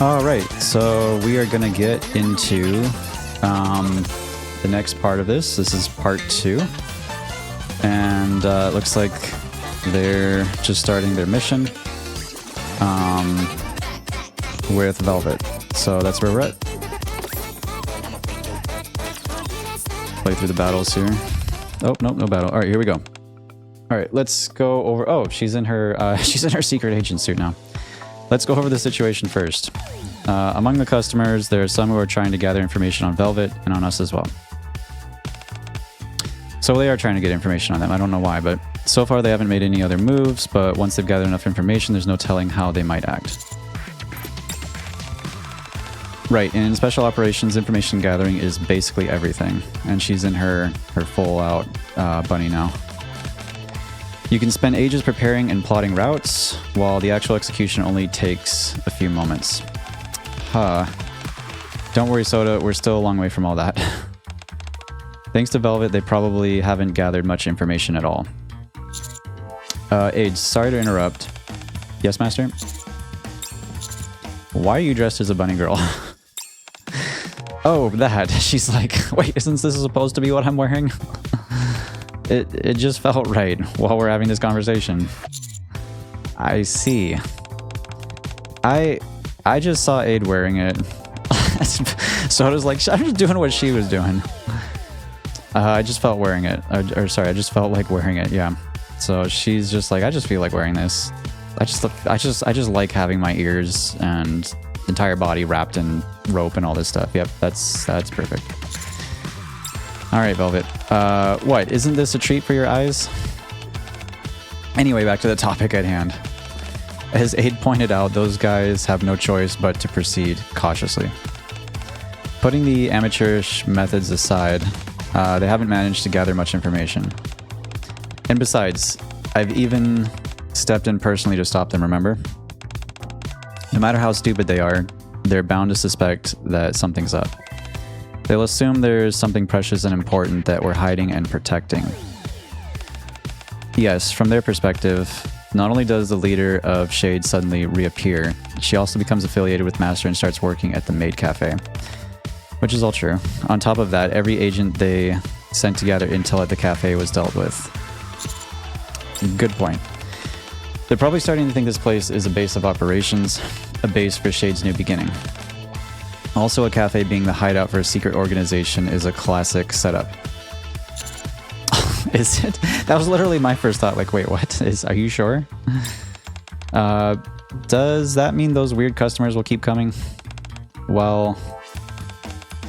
Alright, so we are gonna get into the next part of this. This is part 2. And it looks like they're just starting their mission with Velvet. So that's where we're at. Play through the battles here. Oh, nope, no battle. Alright, here we go. Alright, let's go over... Oh, she's in her secret agent suit now. Let's go over the situation first. Among the customers, there are some who are trying to gather information on Velvet and on us as well. So they are trying to get information on them. I don't know why, but so far they haven't made any other moves, but once they've gathered enough information, there's no telling how they might act. Right, and in special operations, information gathering is basically everything. And she's in her full-out bunny now. You can spend ages preparing and plotting routes, while the actual execution only takes a few moments. Huh. Don't worry, Soda, we're still a long way from all that. Thanks to Velvet, they probably haven't gathered much information at all. Age, sorry to interrupt. Yes, Master? Why are you dressed as a bunny girl? Oh, that. She's like, wait, isn't this supposed to be what I'm wearing? It just felt right while we're having this conversation. I see. I just saw Aid wearing it. So I was like, I'm just doing what she was doing. I just felt wearing it. Or sorry, I just felt like wearing it, yeah. So she's just like, I just feel like wearing this. I just like having my ears and entire body wrapped in rope and all this stuff. Yep, that's perfect. Alright, Velvet. What? Isn't this a treat for your eyes? Anyway, back to the topic at hand. As Aid pointed out, those guys have no choice but to proceed cautiously. Putting the amateurish methods aside, they haven't managed to gather much information. And besides, I've even stepped in personally to stop them, remember? No matter how stupid they are, they're bound to suspect that something's up. They'll assume there's something precious and important that we're hiding and protecting. Yes, from their perspective, not only does the leader of Shade suddenly reappear, she also becomes affiliated with Master and starts working at the MAID Cafe. Which is all true. On top of that, every agent they sent to gather intel at the cafe was dealt with. Good point. They're probably starting to think this place is a base of operations, a base for Shade's new beginning. Also, a cafe being the hideout for a secret organization is a classic setup. Is it? That was literally my first thought, like, wait, what? Are you sure? Does that mean those weird customers will keep coming? Well,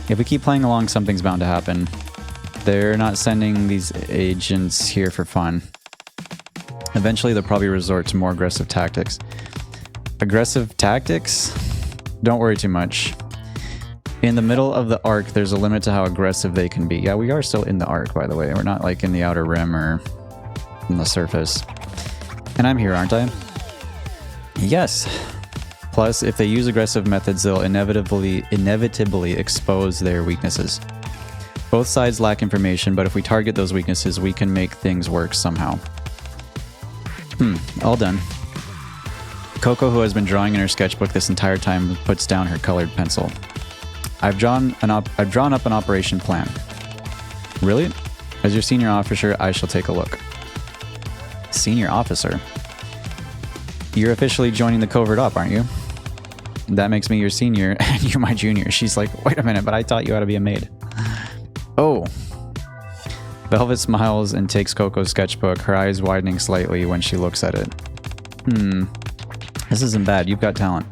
if we keep playing along, something's bound to happen. They're not sending these agents here for fun. Eventually, they'll probably resort to more aggressive tactics. Aggressive tactics? Don't worry too much. In the middle of the arc, there's a limit to how aggressive they can be. Yeah, we are still in the arc, by the way. We're not like in the outer rim or on the surface. And I'm here, aren't I? Yes. Plus, if they use aggressive methods, they'll inevitably expose their weaknesses. Both sides lack information, but if we target those weaknesses, we can make things work somehow. All done. Coco, who has been drawing in her sketchbook this entire time, puts down her colored pencil. I've drawn up an operation plan. Really? As your senior officer, I shall take a look. Senior officer? You're officially joining the covert op, aren't you? That makes me your senior and you're my junior. She's like, wait a minute, but I taught you how to be a maid. Oh. Velvet smiles and takes Coco's sketchbook, her eyes widening slightly when she looks at it. This isn't bad. You've got talent.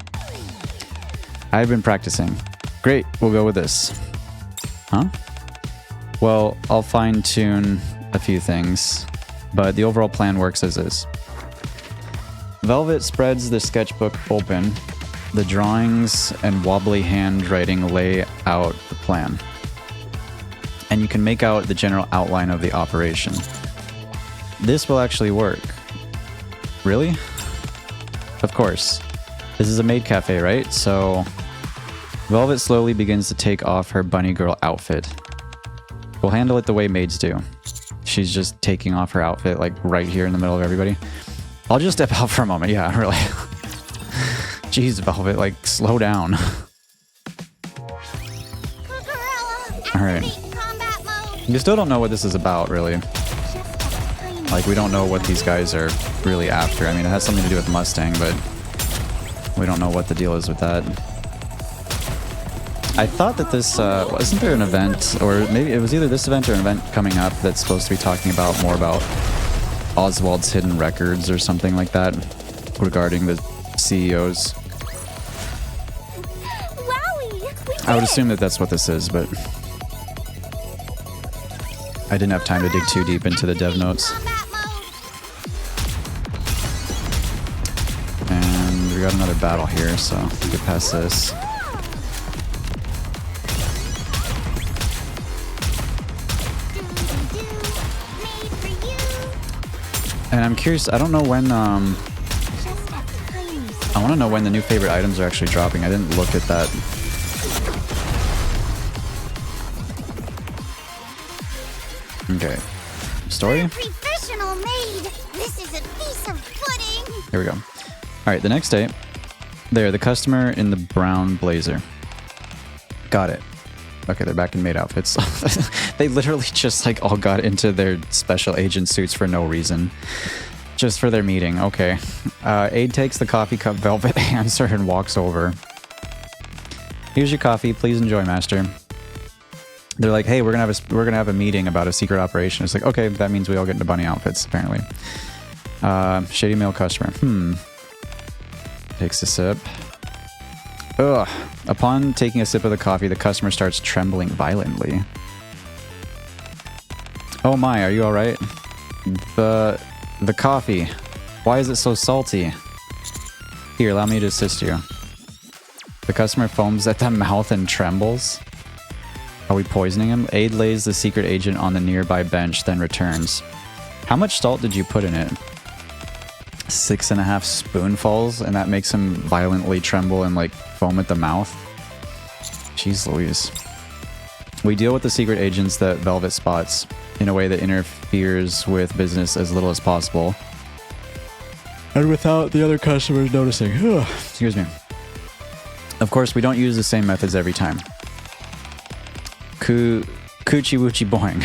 I've been practicing. Great, we'll go with this. Huh? Well, I'll fine-tune a few things, but the overall plan works as is. Velvet spreads the sketchbook open. The drawings and wobbly handwriting lay out the plan. And you can make out the general outline of the operation. This will actually work. Really? Of course. This is a maid cafe, right? So Velvet slowly begins to take off her bunny girl outfit. We'll handle it the way maids do. She's just taking off her outfit, like right here in the middle of everybody. I'll just step out for a moment. Yeah, really. Jeez, Velvet, like, slow down. Alright. You still don't know what this is about, really. Like, we don't know what these guys are really after. I mean, it has something to do with Mustang, but we don't know what the deal is with that. I thought that this, wasn't there an event, or maybe it was either this event or an event coming up that's supposed to be talking about more about Oswald's hidden records or something like that regarding the CEOs. I would assume that that's what this is, but I didn't have time to dig too deep into the dev notes. And we got another battle here, so we get past this. And I'm curious, I don't know when, I want to know when the new favorite items are actually dropping. I didn't look at that. Okay. Story? Professional maid. This is a piece of pudding. Here we go. Alright, the next day. There, the customer in the brown blazer. Got it. Okay, they're back in maid outfits. They literally just like all got into their special agent suits for no reason. Just for their meeting. Okay. Aide takes the coffee cup Velvet hands her and walks over. Here's your coffee. Please enjoy, master. They're like, hey, we're gonna have a meeting about a secret operation. It's like, okay, that means we all get into bunny outfits, apparently. Shady male customer. Takes a sip. Ugh. Upon taking a sip of the coffee, the customer starts trembling violently. Oh my, are you alright? The coffee. Why is it so salty? Here, allow me to assist you. The customer foams at the mouth and trembles. Are we poisoning him? Aide lays the secret agent on the nearby bench, then returns. How much salt did you put in it? 6.5 spoonfuls, and that makes him violently tremble and like foam at the mouth. Jeez Louise. We deal with the secret agents that Velvet spots in a way that interferes with business as little as possible, and without the other customers noticing. Excuse me. Of course, we don't use the same methods every time. Coochie woochie boing.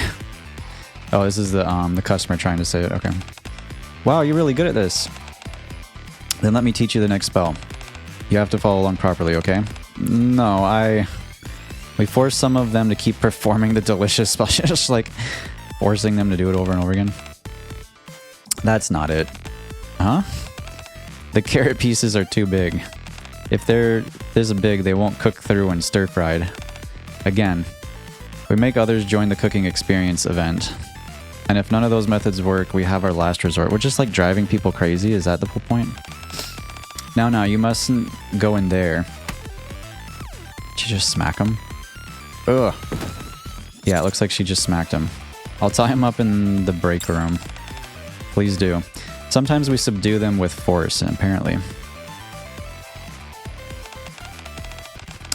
Oh, this is the customer trying to say it. Okay. Wow, you're really good at this. Then let me teach you the next spell. You have to follow along properly, okay? No, we force some of them to keep performing the delicious spell. Just like forcing them to do it over and over again. That's not it. Huh? The carrot pieces are too big. If they're this big, they won't cook through when stir-fried. Again, we make others join the cooking experience event. And if none of those methods work, we have our last resort. We're just like driving people crazy. Is that the whole point? Now, you mustn't go in there. Did you just smack him? Ugh. Yeah, it looks like she just smacked him. I'll tie him up in the break room. Please do. Sometimes we subdue them with force, apparently.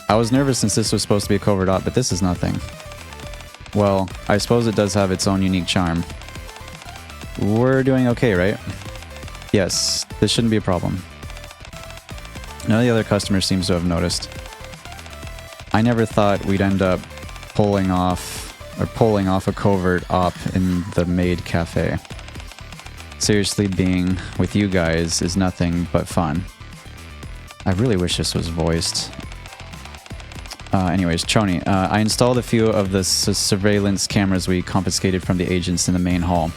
I was nervous since this was supposed to be a covert op, but this is nothing. Well, I suppose it does have its own unique charm. We're doing okay, right? Yes, this shouldn't be a problem. None of the other customers seems to have noticed. I never thought we'd end up pulling off a covert op in the Maid Cafe. Seriously, being with you guys is nothing but fun. I really wish this was voiced. Anyways, Choni, I installed a few of the surveillance cameras we confiscated from the agents in the main hall.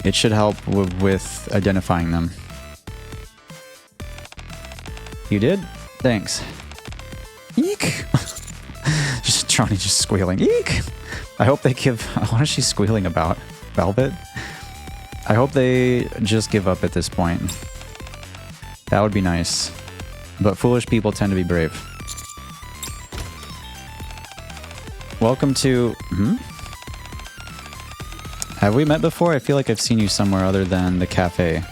It should help with identifying them. You did? Thanks. Eek! Just Choni just squealing. Eek! I hope they give... What is she squealing about? Velvet? I hope they just give up at this point. That would be nice. But foolish people tend to be brave. Welcome to... Have we met before? I feel like I've seen you somewhere other than the cafe.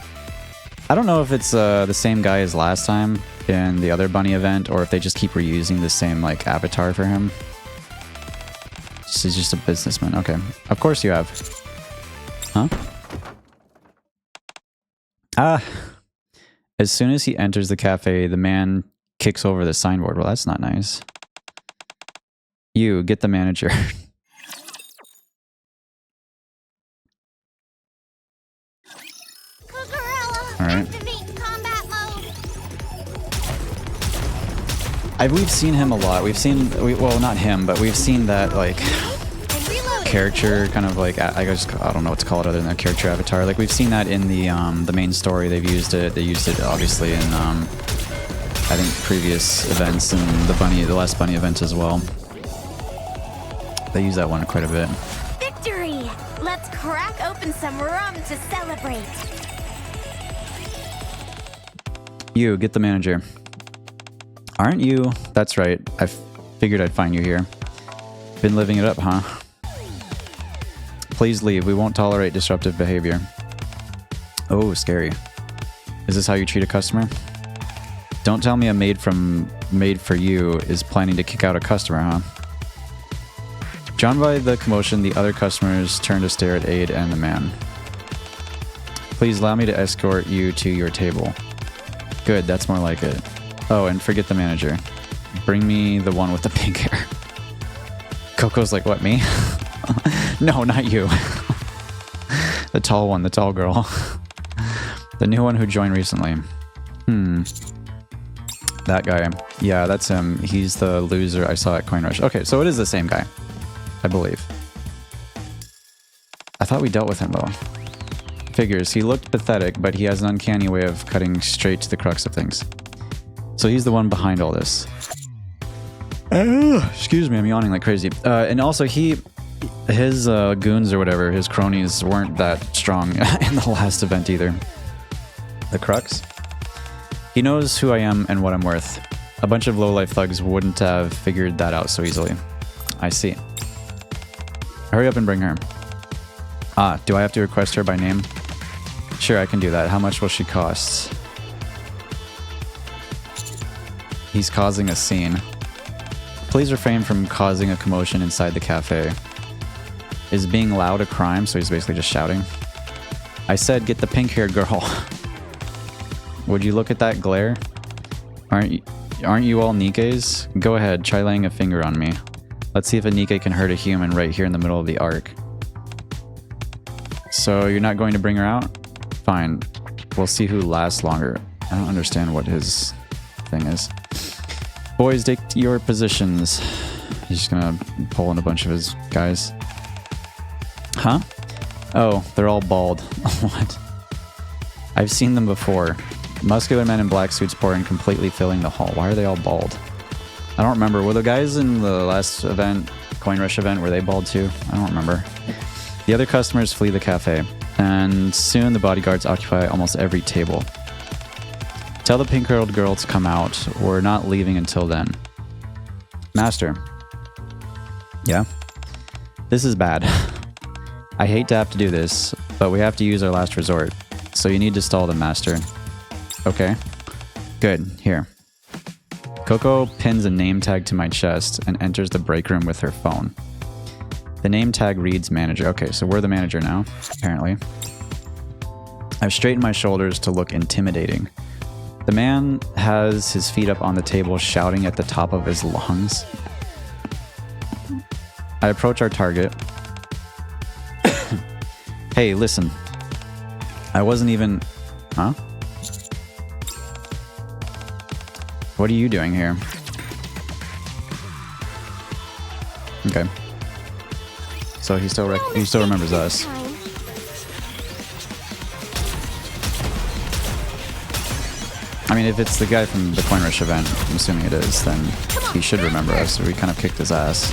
I don't know if it's the same guy as last time in the other bunny event, or if they just keep reusing the same like avatar for him. He's just a businessman. Okay. Of course you have. Huh? As soon as he enters the cafe, the man kicks over the signboard. Well, that's not nice. You, get the manager. All right. Activate combat mode. We've seen him a lot. Well, not him, but we've seen that like And reload. character kind of like I don't know what to call it other than a character avatar. Like we've seen that in the main story. They've used it. They used it obviously in I think previous events and the last bunny event as well. They use that one quite a bit. Victory! Let's crack open some rum to celebrate. You, get the manager. Aren't you? That's right. I figured I'd find you here. Been living it up, huh? Please leave. We won't tolerate disruptive behavior. Oh, scary. Is this how you treat a customer? Don't tell me a maid for you is planning to kick out a customer, huh? Drawn by the commotion, the other customers turn to stare at Aid and the man. Please allow me to escort you to your table. Good, that's more like it. Oh, and forget the manager. Bring me the one with the pink hair. Coco's like, what, me? No, not you. The tall one, the tall girl. The new one who joined recently. That guy. Yeah, that's him. He's the loser I saw at Coin Rush. Okay, so it is the same guy, I believe. I thought we dealt with him, though. Figures. He looked pathetic, but he has an uncanny way of cutting straight to the crux of things. So he's the one behind all this. Excuse me, I'm yawning like crazy. And also, his goons or whatever, his cronies weren't that strong in the last event either. The crux? He knows who I am and what I'm worth. A bunch of low-life thugs wouldn't have figured that out so easily. I see. Hurry up and bring her. Ah, do I have to request her by name? Sure, I can do that. How much will she cost? He's causing a scene. Please refrain from causing a commotion inside the cafe. Is being loud a crime? So he's basically just shouting. I said get the pink-haired girl. Would you look at that glare? Aren't you all Nikkes? Go ahead, try laying a finger on me. Let's see if a Nikke can hurt a human right here in the middle of the arc. So you're not going to bring her out? Fine. We'll see who lasts longer. I don't understand what his thing is. Boys, take your positions. He's just gonna pull in a bunch of his guys. Huh? Oh, they're all bald. What? I've seen them before. Muscular men in black suits pour in, completely filling the hall. Why are they all bald? I don't remember. Were the guys in the last event, Coin Rush event, were they bald too? I don't remember. The other customers flee the cafe, and soon the bodyguards occupy almost every table. Tell the pink-haired girl to come out. We're not leaving until then. Master. Yeah? This is bad. I hate to have to do this, but we have to use our last resort. So you need to stall them, Master. Okay. Good. Here. Coco pins a name tag to my chest and enters the break room with her phone. The name tag reads manager. Okay, so we're the manager now, apparently. I've straightened my shoulders to look intimidating. The man has his feet up on the table, shouting at the top of his lungs. I approach our target. Hey, listen. I wasn't even... Huh? What are you doing here? Okay. So he still remembers us. I mean, if it's the guy from the Coin Rush event, I'm assuming it is, then he should remember us. We kind of kicked his ass.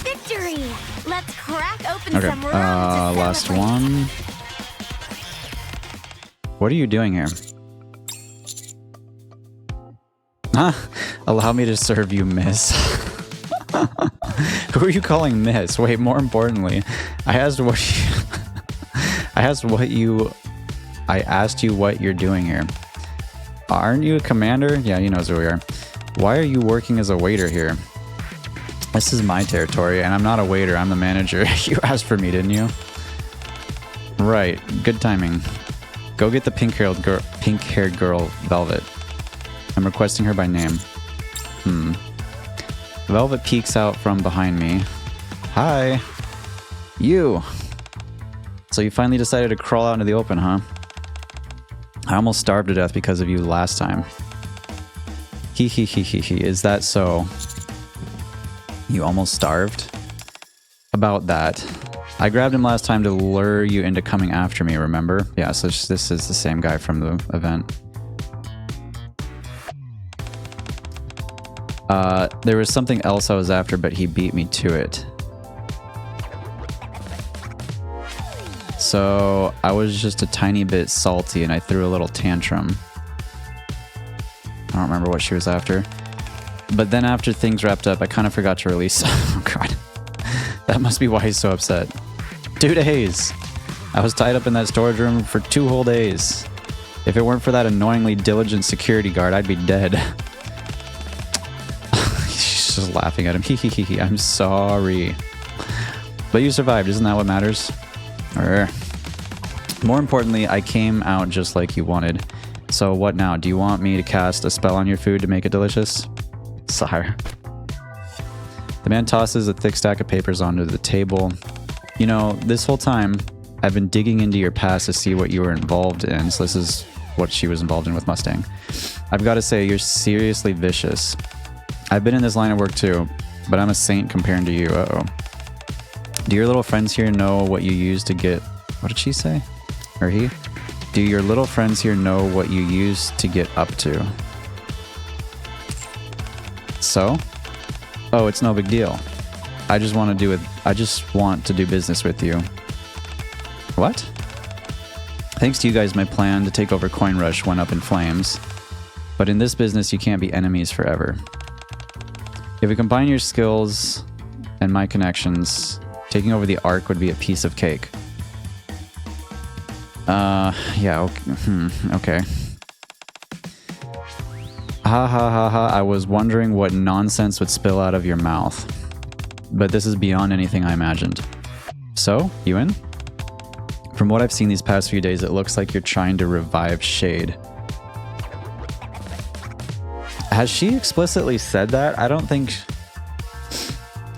Victory! Let's crack open Okay, some rum to last celebrate. one. What are you doing here? Huh? Allow me to serve you, miss. Who are you calling miss? Wait, more importantly, I asked you what you're doing here. Aren't you a commander? Yeah, he knows who we are. Why are you working as a waiter here? This is my territory, and I'm not a waiter. I'm the manager. You asked for me, didn't you? Right. Good timing. Go get the pink-haired girl, Velvet. I'm requesting her by name. Velvet peeks out from behind me. Hi. You. So you finally decided to crawl out into the open, huh? I almost starved to death because of you last time. Hee hee hee hee hee. Is that so? You almost starved? About that. I grabbed him last time to lure you into coming after me, remember? Yeah, so this is the same guy from the event. There was something else I was after, but he beat me to it. So I was just a tiny bit salty and I threw a little tantrum. I don't remember what she was after. But then after things wrapped up, I kind of forgot to release. Oh god. That must be why he's so upset. 2 days! I was tied up in that storage room for 2 whole days. If it weren't for that annoyingly diligent security guard, I'd be dead. She's just laughing at him. Hee hee hee hee. I'm sorry. But you survived, isn't that what matters? More importantly, I came out just like you wanted. So what now? Do you want me to cast a spell on your food to make it delicious? Sire. The man tosses a thick stack of papers onto the table. You know, this whole time, I've been digging into your past to see what you were involved in. So this is what she was involved in with Mustang. I've got to say, you're seriously vicious. I've been in this line of work too, but I'm a saint compared to you. Uh-oh. Do your little friends here know what you used to get... What did she say? Or he? Do your little friends here know what you used to get up to? So? Oh, it's no big deal. I just want to do business with you. What? Thanks to you guys, my plan to take over Coin Rush went up in flames. But in this business, you can't be enemies forever. If we combine your skills and my connections, taking over the Ark would be a piece of cake. Yeah, okay. Ha ha ha ha, I was wondering what nonsense would spill out of your mouth. But this is beyond anything I imagined. So, you in? From what I've seen these past few days, it looks like you're trying to revive Shade. Has she explicitly said that? I don't think...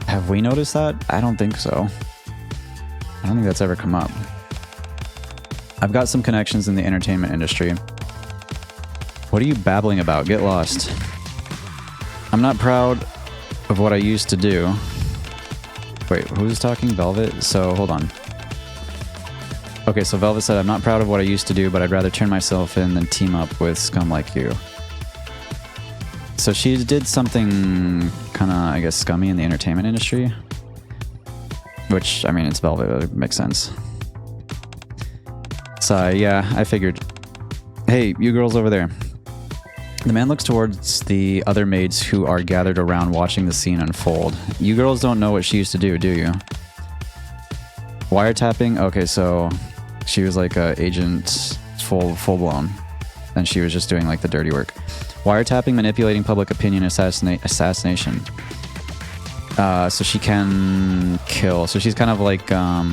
Have we noticed that? I don't think so. I don't think that's ever come up. I've got some connections in the entertainment industry. What are you babbling about? Get lost. I'm not proud of what I used to do. Wait, who's talking? Velvet? So, hold on. Okay, so Velvet said, I'm not proud of what I used to do, but I'd rather turn myself in than team up with scum like you. So she did something kind of, I guess, scummy in the entertainment industry. Which, I mean, it's Velvet. It makes sense. So, yeah, I figured. Hey, you girls over there. The man looks towards the other maids who are gathered around watching the scene unfold. You girls don't know what she used to do you? Wiretapping? Okay, so she was like a agent full blown. And she was just doing like the dirty work. Wiretapping, manipulating public opinion, assassination. So she can kill. So she's kind of like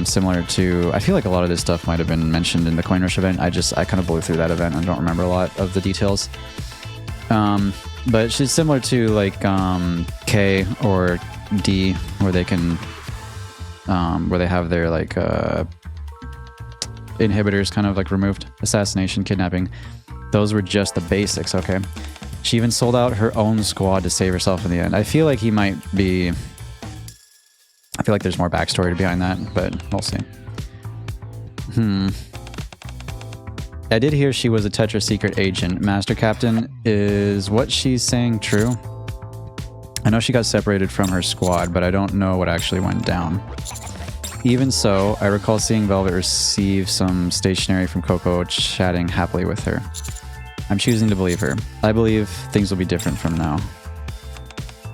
similar to... I feel like a lot of this stuff might have been mentioned in the Coin Rush event. I kind of blew through that event. I don't remember a lot of the details. But she's similar to like K or D, where they can... where they have their like inhibitors kind of like removed. Assassination, kidnapping. Those were just the basics, okay? She even sold out her own squad to save herself in the end. I feel like he might be... I feel like there's more backstory behind that, but we'll see. I did hear she was a Tetra secret agent. Master Captain, is what she's saying true? I know she got separated from her squad, but I don't know what actually went down. Even so, I recall seeing Velvet receive some stationery from Coco chatting happily with her. I'm choosing to believe her. I believe things will be different from now.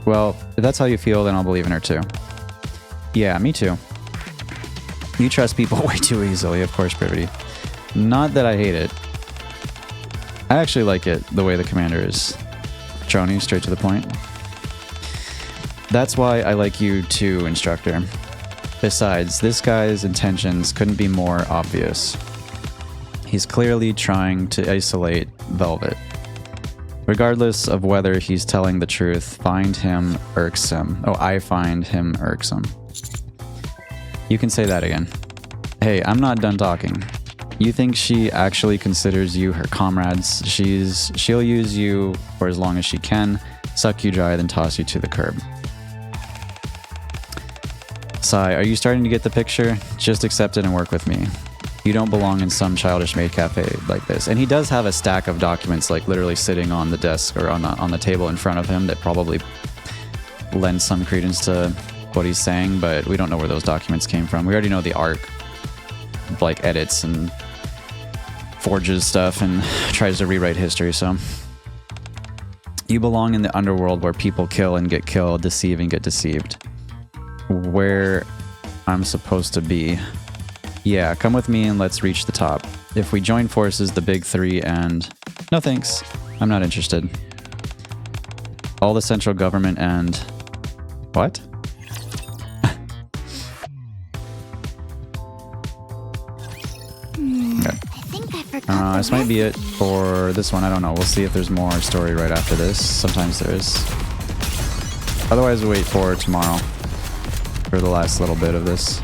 Well, if that's how you feel, then I'll believe in her too. Yeah, me too. You trust people way too easily, of course, Privity. Not that I hate it. I actually like it the way the commander is. Trony, straight to the point. That's why I like you too, instructor. Besides, this guy's intentions couldn't be more obvious. He's clearly trying to isolate Velvet. Regardless of whether he's telling the truth, find him irksome. Oh, I find him irksome. You can say that again. Hey, I'm not done talking. You think she actually considers you her comrades? She'll use you for as long as she can, suck you dry, then toss you to the curb. Sai, are you starting to get the picture? Just accept it and work with me. You don't belong in some childish maid cafe like this. And he does have a stack of documents like literally sitting on the desk or on the table in front of him that probably lend some credence to what he's saying, but we don't know where those documents came from. We already know the arc like edits and forges stuff and tries to rewrite history, so you belong in the underworld where people kill and get killed, deceive and get deceived. Where I'm supposed to be. Yeah, come with me and let's reach the top. If we join forces, the big three, and no thanks, I'm not interested. All the central government and what? This might be it for this one. I don't know. We'll see if there's more story right after this. Sometimes there is. Otherwise, we'll wait for tomorrow for the last little bit of this.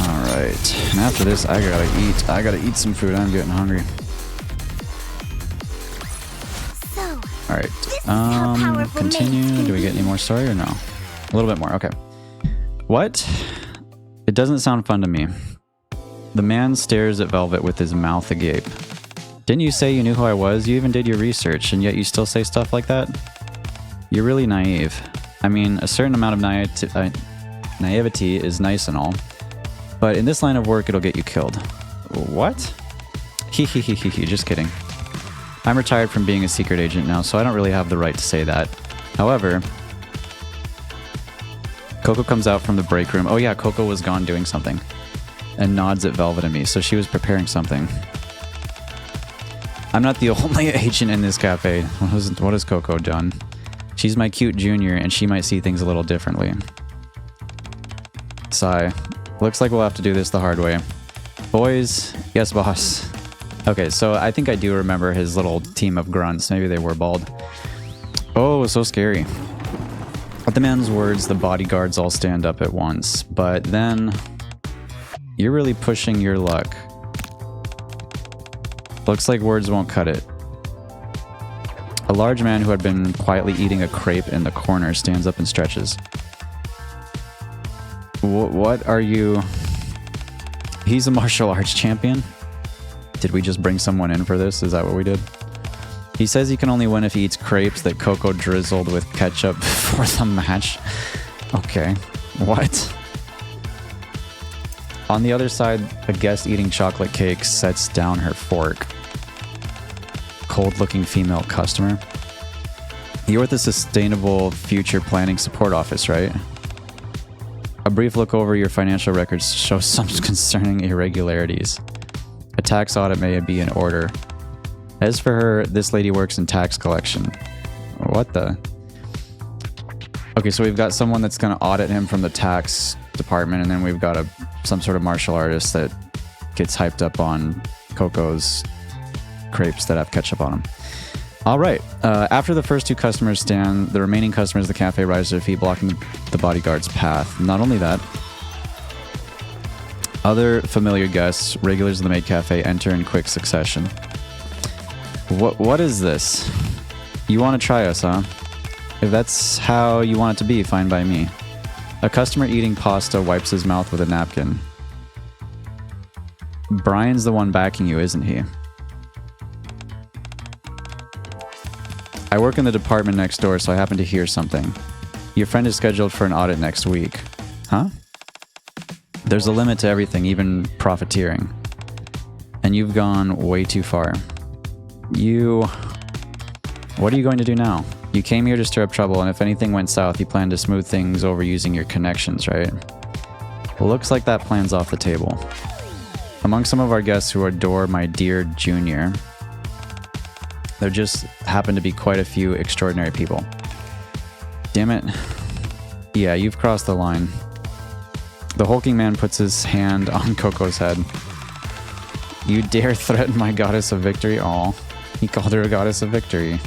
Alright. And after this, I gotta eat. I gotta eat some food. I'm getting hungry. Alright. Continue. Do we get any more story or no? A little bit more. Okay. What? It doesn't sound fun to me. The man stares at Velvet with his mouth agape. Didn't you say you knew who I was? You even did your research, and yet you still say stuff like that? You're really naive. I mean, a certain amount of naivety is nice and all, but in this line of work, it'll get you killed. What? Hee, just kidding. I'm retired from being a secret agent now, so I don't really have the right to say that. However, Coco comes out from the break room. Oh yeah, Coco was gone doing something. And nods at Velvet and me, so she was preparing something. I'm not the only agent in this cafe. What has Coco done? She's my cute junior, and she might see things a little differently. Sigh. Looks like we'll have to do this the hard way. Boys, yes boss. Okay, so I think I do remember his little team of grunts. Maybe they were bald. Oh, so scary. At the man's words, the bodyguards all stand up at once, but then you're really pushing your luck. Looks like words won't cut it. A large man who had been quietly eating a crepe in the corner stands up and stretches. What are you? He's a martial arts champion? Did we just bring someone in for this? Is that what we did? He says he can only win if he eats crepes that Coco drizzled with ketchup before the match. Okay. What? On the other side, a guest eating chocolate cake sets down her fork. Cold-looking female customer. You're at the Sustainable Future Planning Support Office, right? A brief look over your financial records shows some concerning irregularities. A tax audit may be in order. As for her, this lady works in tax collection. What the? Okay, so we've got someone that's going to audit him from the tax department, and then we've got some sort of martial artist that gets hyped up on Coco's crepes that have ketchup on them. All right. After the first two customers stand, the remaining customers of the cafe rise to their feet, blocking the bodyguard's path. Not only that, other familiar guests, regulars of the Maid Cafe, enter in quick succession. What is this? You want to try us, huh? If that's how you want it to be, fine by me. A customer eating pasta wipes his mouth with a napkin. Brian's the one backing you, isn't he? I work in the department next door, so I happen to hear something. Your friend is scheduled for an audit next week. Huh? There's a limit to everything, even profiteering. And you've gone way too far. What are you going to do now? You came here to stir up trouble, and if anything went south, you plan to smooth things over using your connections, right? Looks like that plan's off the table. Among some of our guests who adore my dear Junior, there just happen to be quite a few extraordinary people. Damn it. Yeah, you've crossed the line. The hulking man puts his hand on Coco's head. You dare threaten my goddess of victory? Aw, he called her a goddess of victory.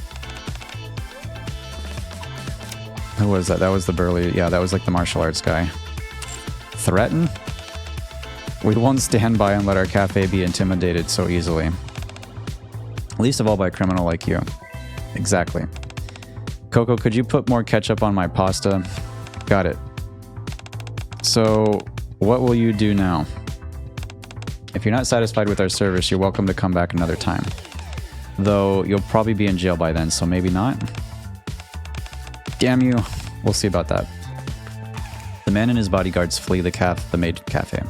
Who was that? That was the burly... Yeah, that was like the martial arts guy. Threaten? We won't stand by and let our cafe be intimidated so easily. Least of all by a criminal like you. Exactly. Coco, could you put more ketchup on my pasta? Got it. So, what will you do now? If you're not satisfied with our service, you're welcome to come back another time. Though, you'll probably be in jail by then, so maybe not? Damn you. We'll see about that. The man and his bodyguards flee the MAID cafe.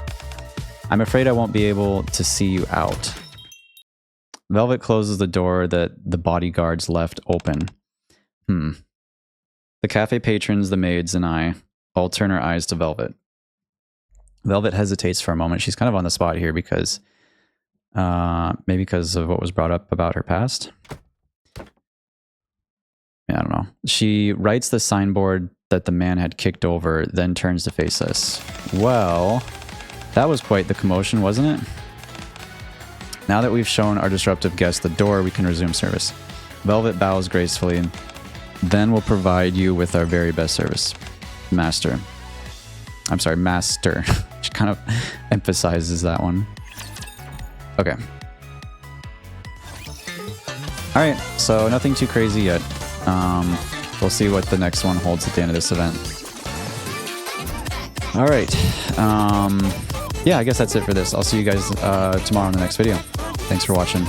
I'm afraid I won't be able to see you out. Velvet closes the door that the bodyguards left open. The cafe patrons, the maids, and I all turn our eyes to Velvet. Velvet hesitates for a moment. She's kind of on the spot here because... maybe because of what was brought up about her past. Yeah, I don't know. She writes the signboard that the man had kicked over, then turns to face us. Well, that was quite the commotion, wasn't it? Now that we've shown our disruptive guest the door, we can resume service. Velvet bows gracefully. Then we'll provide you with our very best service. Master. I'm sorry, master. She kind of emphasizes that one. Okay. Alright, so nothing too crazy yet. We'll see what the next one holds at the end of this event. Alright. Yeah, I guess that's it for this. I'll see you guys tomorrow in the next video. Thanks for watching.